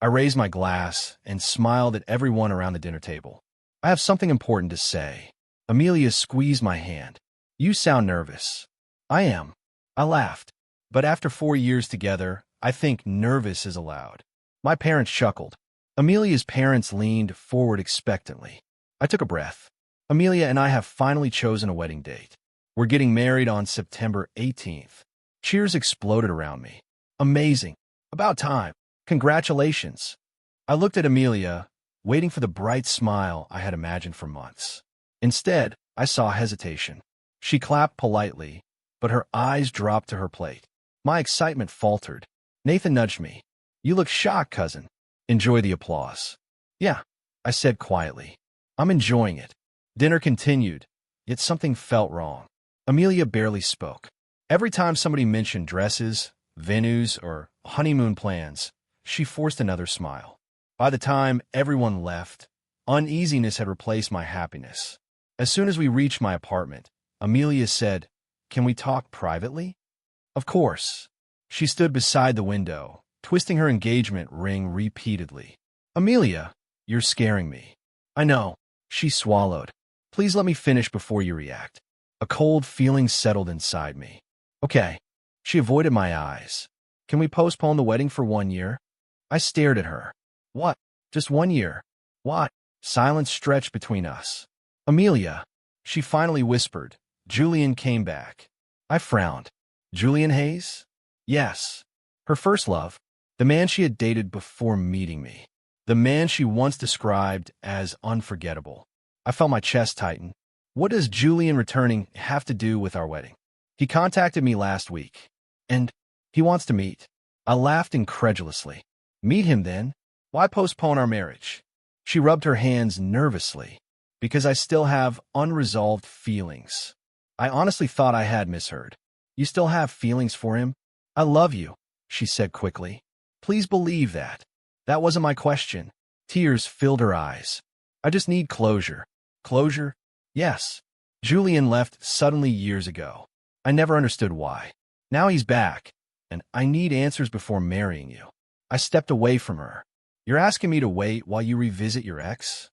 I raised my glass and smiled at everyone around the dinner table. I have something important to say. Amelia squeezed my hand. You sound nervous. I am. I laughed. But after 4 years together, I think nervous is allowed. My parents chuckled. Amelia's parents leaned forward expectantly. I took a breath. Amelia and I have finally chosen a wedding date. We're getting married on September 18th. Cheers exploded around me. Amazing. About time. Congratulations. I looked at Amelia, waiting for the bright smile I had imagined for months. Instead, I saw hesitation. She clapped politely, but her eyes dropped to her plate. My excitement faltered. Nathan nudged me. You look shocked, cousin. Enjoy the applause. Yeah, I said quietly. I'm enjoying it. Dinner continued, yet something felt wrong. Amelia barely spoke. Every time somebody mentioned dresses, venues, or honeymoon plans, she forced another smile. By the time everyone left, uneasiness had replaced my happiness. As soon as we reached my apartment, Amelia said, "Can we talk privately?" Of course. She stood beside the window, twisting her engagement ring repeatedly. Amelia, you're scaring me. I know. She swallowed. Please let me finish before you react. A cold feeling settled inside me. Okay. She avoided my eyes. Can we postpone the wedding for 1 year? I stared at her. What? Just 1 year? What? Silence stretched between us. Amelia, she finally whispered. Julian came back. I frowned. Julian Hayes? Yes. Her first love. The man she had dated before meeting me. The man she once described as unforgettable. I felt my chest tighten. What does Julian returning have to do with our wedding? He contacted me last week. And he wants to meet. I laughed incredulously. Meet him then? Why postpone our marriage? She rubbed her hands nervously. Because I still have unresolved feelings. I honestly thought I had misheard. You still have feelings for him? I love you, she said quickly. Please believe that. That wasn't my question. Tears filled her eyes. I just need closure. Closure? Yes. Julian left suddenly years ago. I never understood why. Now he's back, and I need answers before marrying you. I stepped away from her. You're asking me to wait while you revisit your ex?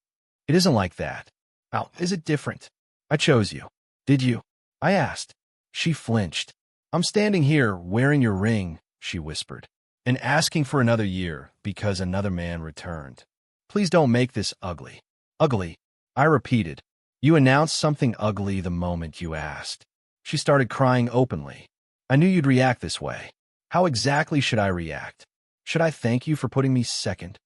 It isn't like that. How is it different? I chose you. Did you? I asked. She flinched. I'm standing here wearing your ring, she whispered, and asking for another year because another man returned. Please don't make this ugly. Ugly, I repeated. You announced something ugly the moment you asked. She started crying openly. I knew you'd react this way. How exactly should I react? Should I thank you for putting me second?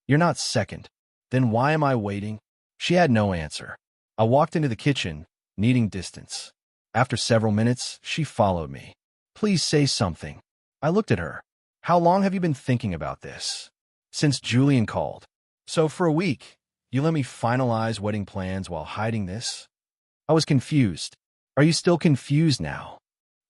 You're not second. Then why am I waiting? She had no answer. I walked into the kitchen, needing distance. After several minutes, she followed me. Please say something. I looked at her. How long have you been thinking about this? Since Julian called. So for a week, you let me finalize wedding plans while hiding this? I was confused. Are you still confused now?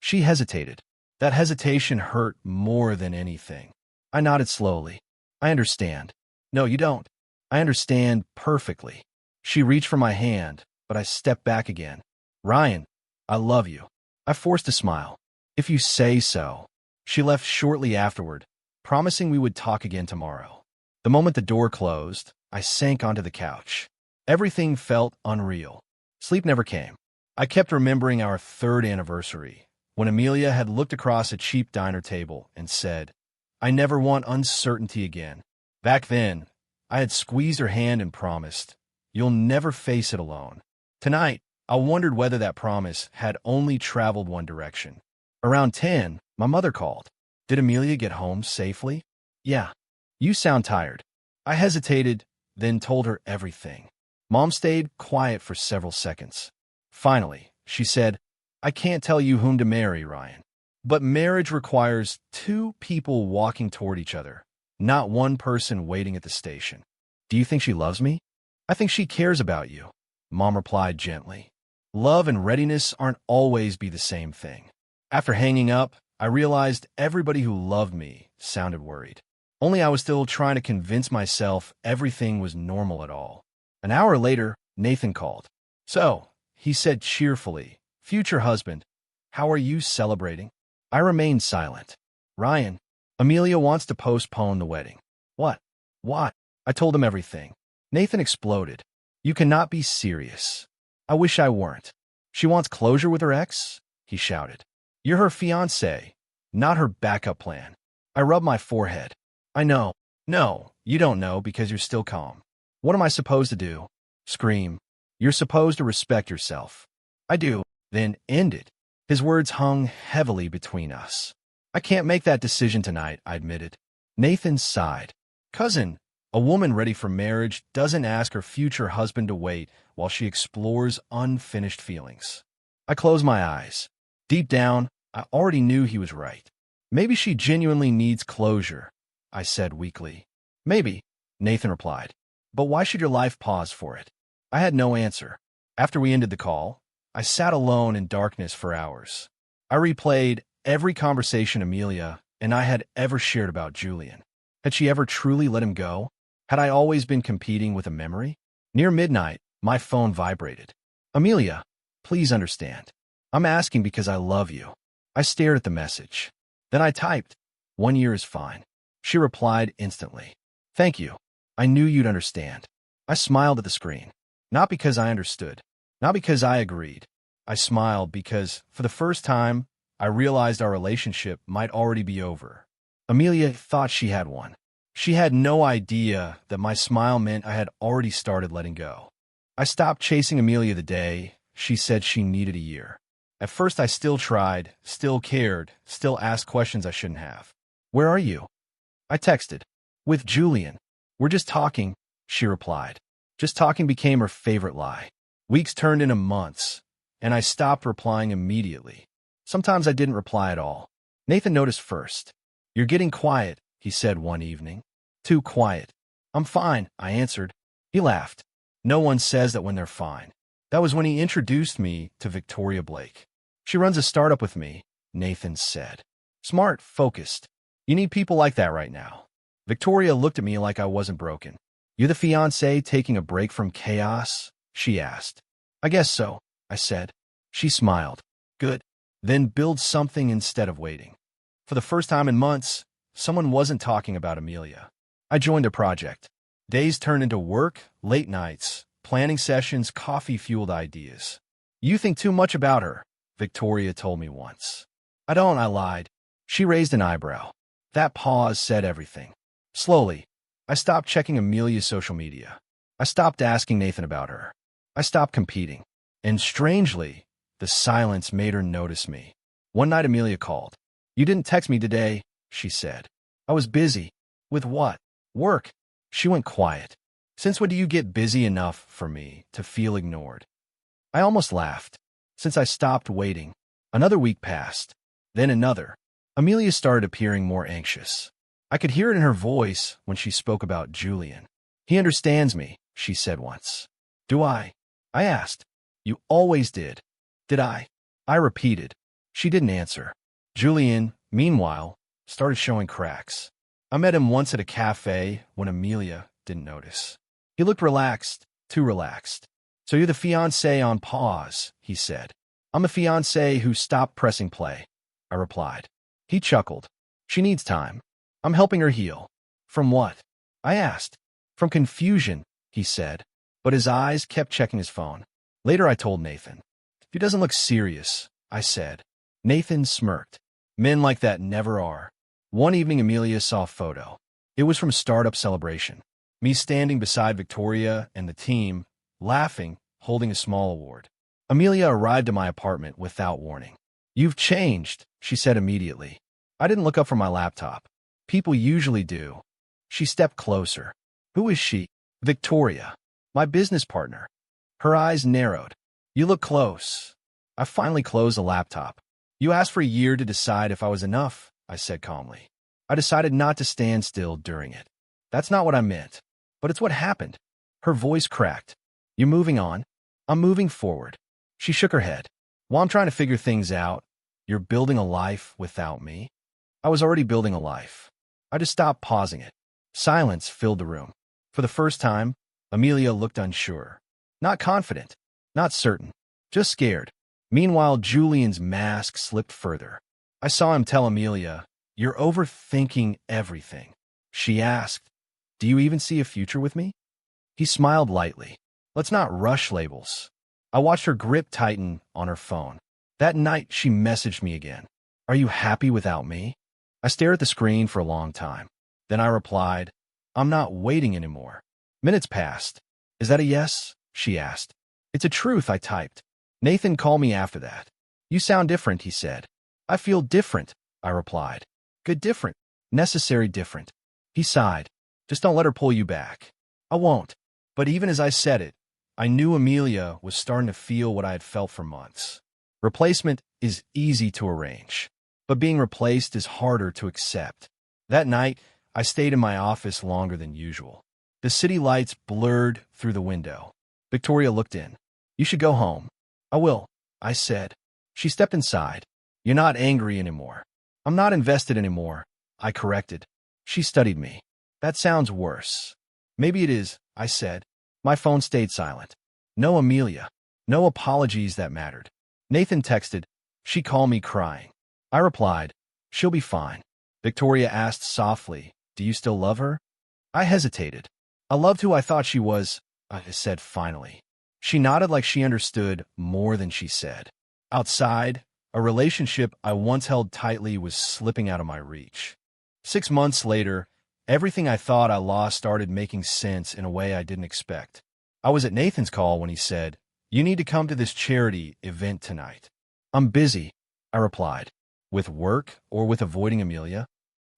She hesitated. That hesitation hurt more than anything. I nodded slowly. I understand. No, you don't. I understand perfectly. She reached for my hand, but I stepped back again. Ryan, I love you. I forced a smile. If you say so. She left shortly afterward, promising we would talk again tomorrow. The moment the door closed, I sank onto the couch. Everything felt unreal. Sleep never came. I kept remembering our 3rd anniversary, when Amelia had looked across a cheap diner table and said, I never want uncertainty again. Back then, I had squeezed her hand and promised, you'll never face it alone. Tonight, I wondered whether that promise had only traveled one direction. Around 10, my mother called. Did Amelia get home safely? Yeah. You sound tired. I hesitated, then told her everything. Mom stayed quiet for several seconds. Finally, she said, I can't tell you whom to marry, Ryan. But marriage requires 2 people walking toward each other, not one person waiting at the station. Do you think she loves me? I think she cares about you, Mom replied gently. Love and readiness aren't always be the same thing. After hanging up, I realized everybody who loved me sounded worried. Only I was still trying to convince myself everything was normal at all. An hour later, Nathan called. So, he said cheerfully, future husband, how are you celebrating? I remained silent. Ryan, Amelia wants to postpone the wedding. What? What? I told him everything. Nathan exploded. You cannot be serious. I wish I weren't. She wants closure with her ex? He shouted. You're her fiancée, not her backup plan. I rubbed my forehead. I know. No, you don't know because you're still calm. What am I supposed to do? Scream. You're supposed to respect yourself. I do. Then end it. His words hung heavily between us. I can't make that decision tonight, I admitted. Nathan sighed. Cousin, a woman ready for marriage doesn't ask her future husband to wait while she explores unfinished feelings. I closed my eyes. Deep down, I already knew he was right. Maybe she genuinely needs closure, I said weakly. Maybe, Nathan replied. But why should your life pause for it? I had no answer. After we ended the call, I sat alone in darkness for hours. I replayed every conversation Amelia and I had ever shared about Julian. Had she ever truly let him go? Had I always been competing with a memory? Near midnight, my phone vibrated. Amelia, please understand. I'm asking because I love you. I stared at the message. Then I typed, 1 year is fine. She replied instantly. Thank you. I knew you'd understand. I smiled at the screen. Not because I understood. Not because I agreed. I smiled because, for the first time, I realized our relationship might already be over. Amelia thought she had one. She had no idea that my smile meant I had already started letting go. I stopped chasing Amelia the day she said she needed a year. At first I still tried, still cared, still asked questions I shouldn't have. Where are you? I texted. With Julian. We're just talking, she replied. Just talking became her favorite lie. Weeks turned into months, and I stopped replying immediately. Sometimes I didn't reply at all. Nathan noticed first. You're getting quiet, he said one evening. Too quiet. I'm fine, I answered. He laughed. No one says that when they're fine. That was when he introduced me to Victoria Blake. She runs a startup with me, Nathan said. Smart, focused. You need people like that right now. Victoria looked at me like I wasn't broken. You're the fiancé taking a break from chaos? She asked. I guess so, I said. She smiled. Good. Then build something instead of waiting. For the first time in months, someone wasn't talking about Amelia. I joined a project. Days turned into work, late nights, planning sessions, coffee-fueled ideas. You think too much about her, Victoria told me once. I don't, I lied. She raised an eyebrow. That pause said everything. Slowly, I stopped checking Amelia's social media. I stopped asking Nathan about her. I stopped competing. And strangely, the silence made her notice me. One night Amelia called. You didn't text me today, she said. I was busy. With what? Work. She went quiet. Since when do you get busy enough for me to feel ignored? I almost laughed. Since I stopped waiting. Another week passed. Then another. Amelia started appearing more anxious. I could hear it in her voice when she spoke about Julian. He understands me, she said once. Do I? I asked. You always did. Did I? I repeated. She didn't answer. Julian, meanwhile, started showing cracks. I met him once at a cafe when Amelia didn't notice. He looked relaxed, too relaxed. So you're the fiancé on pause, he said. I'm a fiancé who stopped pressing play, I replied. He chuckled. She needs time. I'm helping her heal. From what? I asked. From confusion, he said, but his eyes kept checking his phone. Later I told Nathan. He doesn't look serious, I said. Nathan smirked. Men like that never are. One evening Amelia saw a photo. It was from Startup Celebration. Me standing beside Victoria and the team, laughing, holding a small award. Amelia arrived at my apartment without warning. You've changed, she said immediately. I didn't look up from my laptop. People usually do. She stepped closer. Who is she? Victoria. My business partner. Her eyes narrowed. You look close. I finally closed the laptop. You asked for a year to decide if I was enough, I said calmly. I decided not to stand still during it. That's not what I meant. But it's what happened. Her voice cracked. You're moving on. I'm moving forward. She shook her head. While I'm trying to figure things out, you're building a life without me? I was already building a life. I just stopped pausing it. Silence filled the room. For the first time, Amelia looked unsure. Not confident. Not certain. Just scared. Meanwhile, Julian's mask slipped further. I saw him tell Amelia, You're overthinking everything. She asked, Do you even see a future with me? He smiled lightly. Let's not rush labels. I watched her grip tighten on her phone. That night, she messaged me again. Are you happy without me? I stared at the screen for a long time. Then I replied, I'm not waiting anymore. Minutes passed. Is that a yes? She asked. It's a truth, I typed. Nathan called me after that. You sound different, he said. I feel different, I replied. Good different. Necessary different. He sighed. Just don't let her pull you back. I won't. But even as I said it, I knew Amelia was starting to feel what I had felt for months. Replacement is easy to arrange, but being replaced is harder to accept. That night, I stayed in my office longer than usual. The city lights blurred through the window. Victoria looked in. You should go home. I will, I said. She stepped inside. You're not angry anymore. I'm not invested anymore, I corrected. She studied me. That sounds worse. Maybe it is, I said. My phone stayed silent. No Amelia. No apologies that mattered. Nathan texted. She called me crying. I replied, she'll be fine. Victoria asked softly, do you still love her? I hesitated. I loved who I thought she was, I said finally. She nodded like she understood more than she said. Outside, a relationship I once held tightly was slipping out of my reach. 6 months later, everything I thought I lost started making sense in a way I didn't expect. I was at Nathan's call when he said, you need to come to this charity event tonight. I'm busy, I replied. With work or with avoiding Amelia?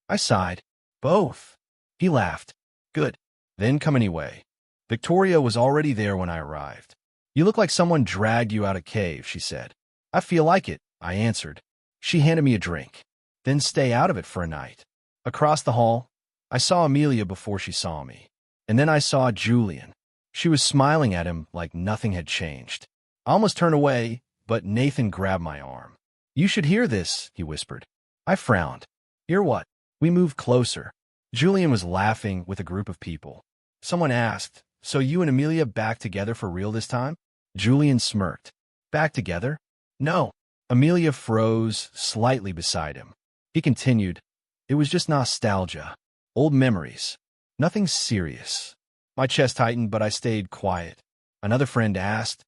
I sighed. Both. He laughed. Good. Then come anyway. Victoria was already there when I arrived. You look like someone dragged you out of a cave, she said. I feel like it, I answered. She handed me a drink. Then stay out of it for a night. Across the hall, I saw Amelia before she saw me. And then I saw Julian. She was smiling at him like nothing had changed. I almost turned away, but Nathan grabbed my arm. You should hear this, he whispered. I frowned. Hear what? We moved closer. Julian was laughing with a group of people. Someone asked, so you and Amelia back together for real this time? Julian smirked. Back together? No. Amelia froze slightly beside him. He continued, it was just nostalgia. Old memories. Nothing serious. My chest tightened, but I stayed quiet. Another friend asked,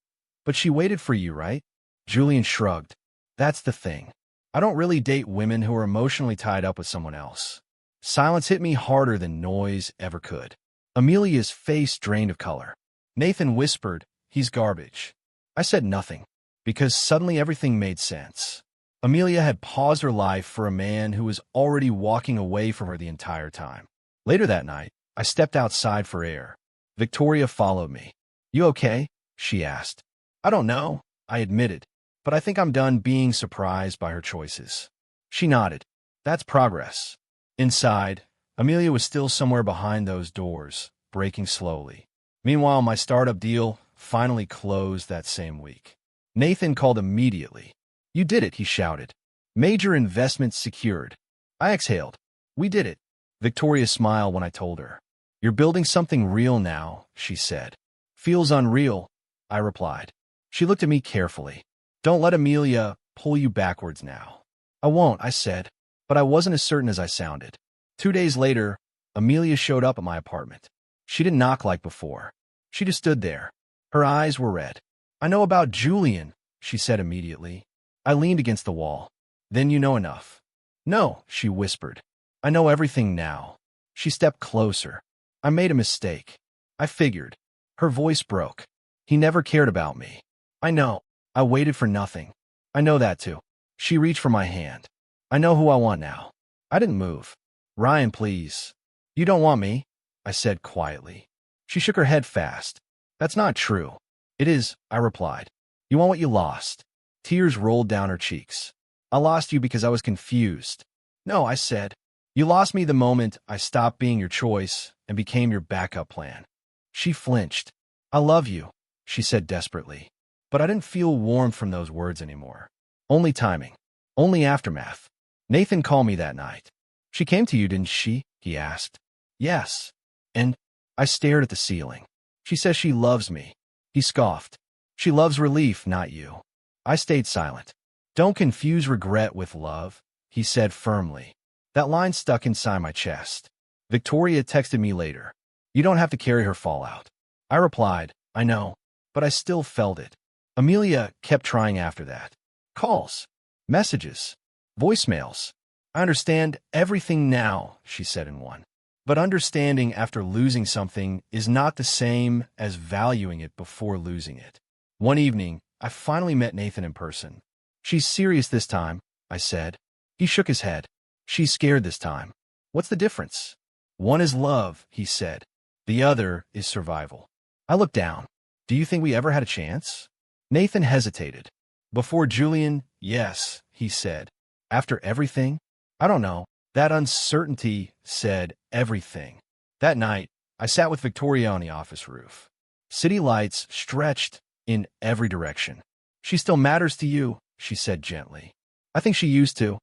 but she waited for you, right? Julian shrugged. That's the thing. I don't really date women who are emotionally tied up with someone else. Silence hit me harder than noise ever could. Amelia's face drained of color. Nathan whispered, he's garbage. I said nothing, because suddenly everything made sense. Amelia had paused her life for a man who was already walking away from her the entire time. Later that night, I stepped outside for air. Victoria followed me. You okay? She asked. I don't know, I admitted, but I think I'm done being surprised by her choices. She nodded. That's progress. Inside, Amelia was still somewhere behind those doors, breaking slowly. Meanwhile, my startup deal finally closed that same week. Nathan called immediately. You did it, he shouted. Major investments secured. I exhaled. We did it. Victoria smiled when I told her. You're building something real now, she said. Feels unreal, I replied. She looked at me carefully. Don't let Amelia pull you backwards now. I won't, I said, but I wasn't as certain as I sounded. 2 days later, Amelia showed up at my apartment. She didn't knock like before. She just stood there. Her eyes were red. I know about Julian, she said immediately. I leaned against the wall. Then you know enough. No, she whispered. I know everything now. She stepped closer. I made a mistake. I figured. Her voice broke. He never cared about me. I know. I waited for nothing. I know that too. She reached for my hand. I know who I want now. I didn't move. Ryan, please. You don't want me, I said quietly. She shook her head fast. That's not true. It is, I replied. You want what you lost. Tears rolled down her cheeks. I lost you because I was confused. No, I said. You lost me the moment I stopped being your choice and became your backup plan. She flinched. I love you, she said desperately. But I didn't feel warmth from those words anymore. Only timing. Only aftermath. Nathan called me that night. She came to you, didn't she? He asked. Yes. And I stared at the ceiling. She says she loves me. He scoffed. She loves relief, not you. I stayed silent. Don't confuse regret with love, he said firmly. That line stuck inside my chest. Victoria texted me later. You don't have to carry her fallout. I replied, I know, but I still felt it. Amelia kept trying after that. Calls, messages, voicemails. I understand everything now, she said in one. But understanding after losing something is not the same as valuing it before losing it. One evening, I finally met Nathan in person. She's serious this time, I said. He shook his head. She's scared this time. What's the difference? One is love, he said. The other is survival. I looked down. Do you think we ever had a chance? Nathan hesitated. Before Julian, yes, he said. After everything? I don't know. That uncertainty said everything. That night, I sat with Victoria on the office roof. City lights stretched in every direction. She still matters to you, she said gently. I think she used to,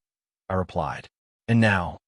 I replied. And now?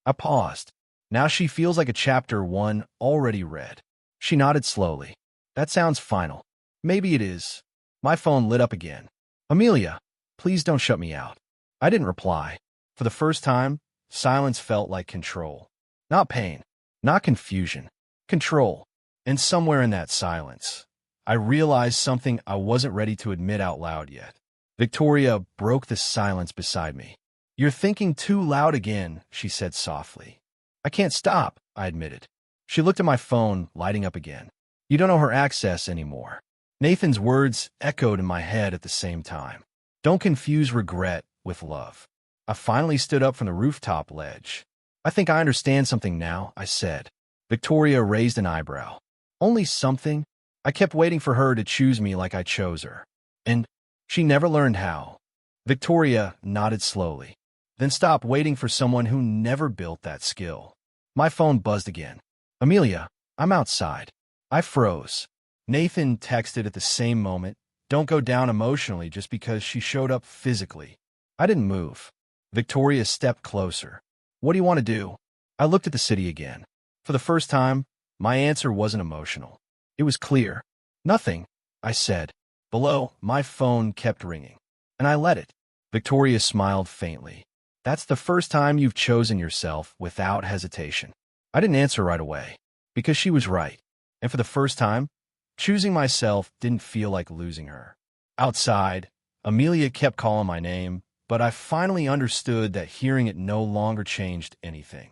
I paused. Now she feels like a chapter one already read. She nodded slowly. That sounds final. Maybe it is. My phone lit up again. Amelia, please don't shut me out. I didn't reply. For the first time, silence felt like control. Not pain, not confusion. Control. And somewhere in that silence, I realized something I wasn't ready to admit out loud yet. Victoria broke the silence beside me. You're thinking too loud again, she said softly. I can't stop, I admitted. She looked at my phone, lighting up again. You don't know her access anymore. Nathan's words echoed in my head at the same time. Don't confuse regret with love. I finally stood up from the rooftop ledge. I think I understand something now, I said. Victoria raised an eyebrow. Only something? I kept waiting for her to choose me like I chose her. And she never learned how. Victoria nodded slowly. Then stopped waiting for someone who never built that skill. My phone buzzed again. Amelia, I'm outside. I froze. Nathan texted at the same moment. Don't go down emotionally just because she showed up physically. I didn't move. Victoria stepped closer. What do you want to do? I looked at the city again. For the first time, my answer wasn't emotional. It was clear. Nothing, I said. Below, my phone kept ringing. And I let it. Victoria smiled faintly. That's the first time you've chosen yourself without hesitation. I didn't answer right away, because she was right. And for the first time, choosing myself didn't feel like losing her. Outside, Amelia kept calling my name, but I finally understood that hearing it no longer changed anything.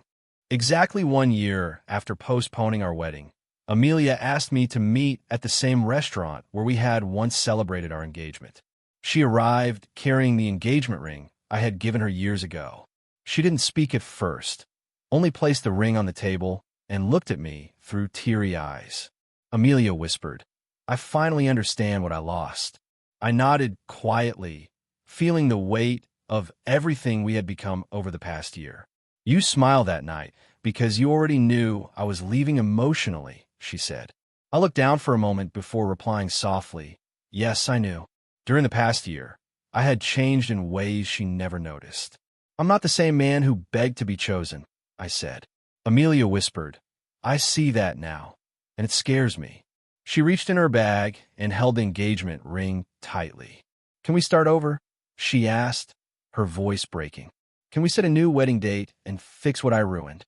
Exactly 1 year after postponing our wedding, Amelia asked me to meet at the same restaurant where we had once celebrated our engagement. She arrived carrying the engagement ring I had given her years ago. She didn't speak at first, only placed the ring on the table and looked at me through teary eyes. Amelia whispered, I finally understand what I lost. I nodded quietly, feeling the weight of everything we had become over the past year. You smiled that night because you already knew I was leaving emotionally, she said. I looked down for a moment before replying softly, yes, I knew. During the past year, I had changed in ways she never noticed. I'm not the same man who begged to be chosen, I said. Amelia whispered, I see that now, and it scares me. She reached in her bag and held the engagement ring tightly. Can we start over? She asked, her voice breaking. Can we set a new wedding date and fix what I ruined?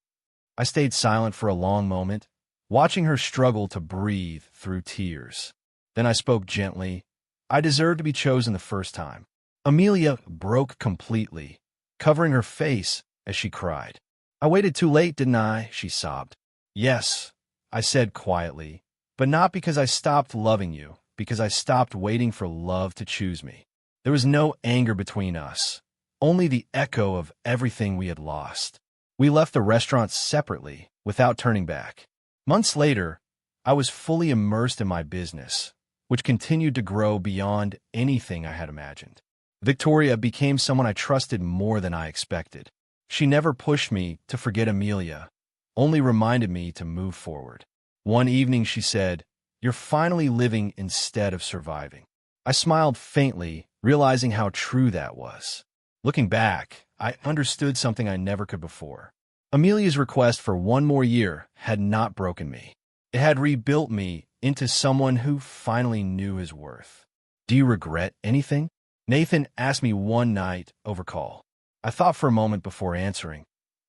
I stayed silent for a long moment, watching her struggle to breathe through tears. Then I spoke gently. I deserved to be chosen the first time. Amelia broke completely, covering her face as she cried. I waited too late, didn't I? She sobbed. Yes, I said quietly, but not because I stopped loving you, because I stopped waiting for love to choose me. There was no anger between us, only the echo of everything we had lost. We left the restaurant separately, without turning back. Months later, I was fully immersed in my business, which continued to grow beyond anything I had imagined. Victoria became someone I trusted more than I expected. She never pushed me to forget Amelia, only reminded me to move forward. One evening she said, You're finally living instead of surviving. I smiled faintly, realizing how true that was. Looking back, I understood something I never could before. Amelia's request for 1 more year had not broken me. It had rebuilt me into someone who finally knew his worth. Do you regret anything? Nathan asked me one night over call. I thought for a moment before answering.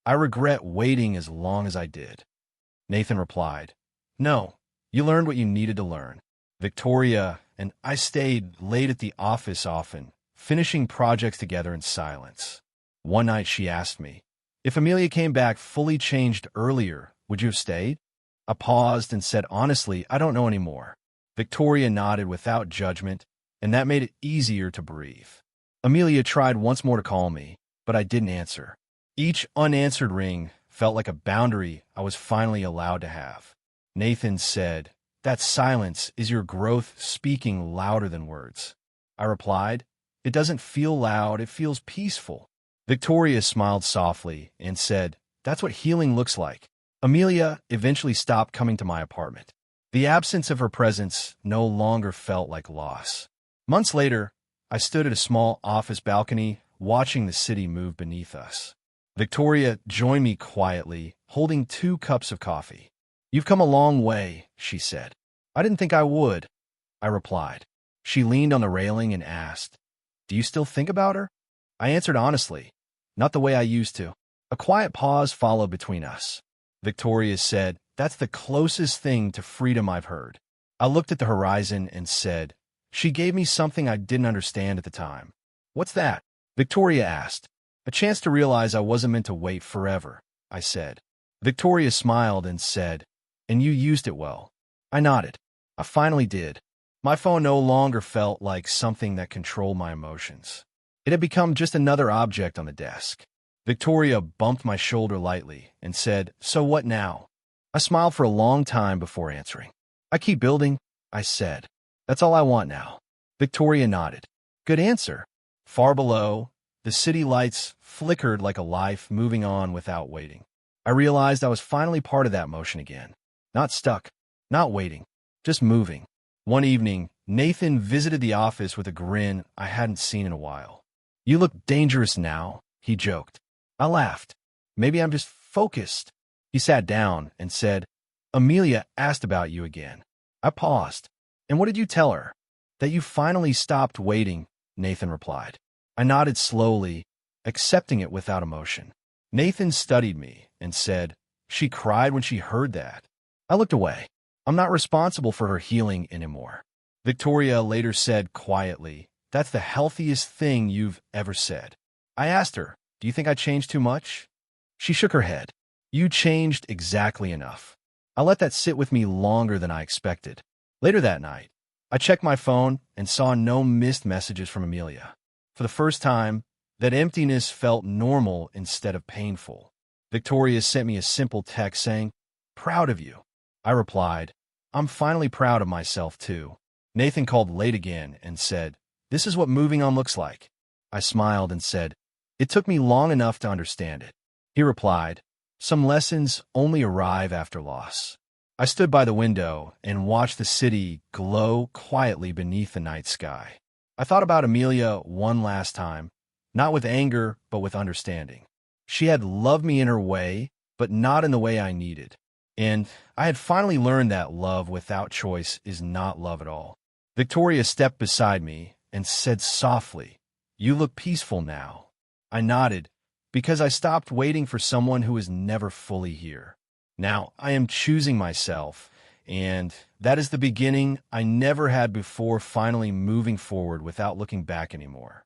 I regret waiting as long as I did. Nathan replied, No, you learned what you needed to learn. Victoria and I stayed late at the office often, finishing projects together in silence. One night she asked me, if Amelia came back fully changed earlier, would you have stayed? I paused and said, honestly, I don't know anymore. Victoria nodded without judgment, and that made it easier to breathe. Amelia tried once more to call me, but I didn't answer. Each unanswered ring felt like a boundary I was finally allowed to have. Nathan said, that silence is your growth speaking louder than words. I replied, it doesn't feel loud, it feels peaceful. Victoria smiled softly and said, that's what healing looks like. Amelia eventually stopped coming to my apartment. The absence of her presence no longer felt like loss. Months later, I stood at a small office balcony, watching the city move beneath us. Victoria joined me quietly, holding 2 cups of coffee. You've come a long way, she said. I didn't think I would, I replied. She leaned on the railing and asked, do you still think about her? I answered honestly, not the way I used to. A quiet pause followed between us. Victoria said, that's the closest thing to freedom I've heard. I looked at the horizon and said, she gave me something I didn't understand at the time. What's that? Victoria asked. A chance to realize I wasn't meant to wait forever, I said. Victoria smiled and said, and you used it well. I nodded. I finally did. My phone no longer felt like something that controlled my emotions. It had become just another object on the desk. Victoria bumped my shoulder lightly and said, so what now? I smiled for a long time before answering. I keep building, I said. That's all I want now. Victoria nodded. Good answer. Far below, the city lights flickered like a life moving on without waiting. I realized I was finally part of that motion again. Not stuck, not waiting, just moving. One evening, Nathan visited the office with a grin I hadn't seen in a while. You look dangerous now, he joked. I laughed. Maybe I'm just focused. He sat down and said, Amelia asked about you again. I paused. And what did you tell her? That you finally stopped waiting, Nathan replied. I nodded slowly, accepting it without emotion. Nathan studied me and said, she cried when she heard that. I looked away. I'm not responsible for her healing anymore. Victoria later said quietly, that's the healthiest thing you've ever said. I asked her, do you think I changed too much? She shook her head. You changed exactly enough. I let that sit with me longer than I expected. Later that night, I checked my phone and saw no missed messages from Amelia. For the first time, that emptiness felt normal instead of painful. Victoria sent me a simple text saying, proud of you. I replied, I'm finally proud of myself too. Nathan called late again and said, this is what moving on looks like. I smiled and said, it took me long enough to understand it. He replied, some lessons only arrive after loss. I stood by the window and watched the city glow quietly beneath the night sky. I thought about Amelia one last time, not with anger, but with understanding. She had loved me in her way, but not in the way I needed. And I had finally learned that love without choice is not love at all. Victoria stepped beside me and said softly, you look peaceful now. I nodded, because I stopped waiting for someone who was never fully here. Now I am choosing myself, and that is the beginning I never had before, finally moving forward without looking back anymore.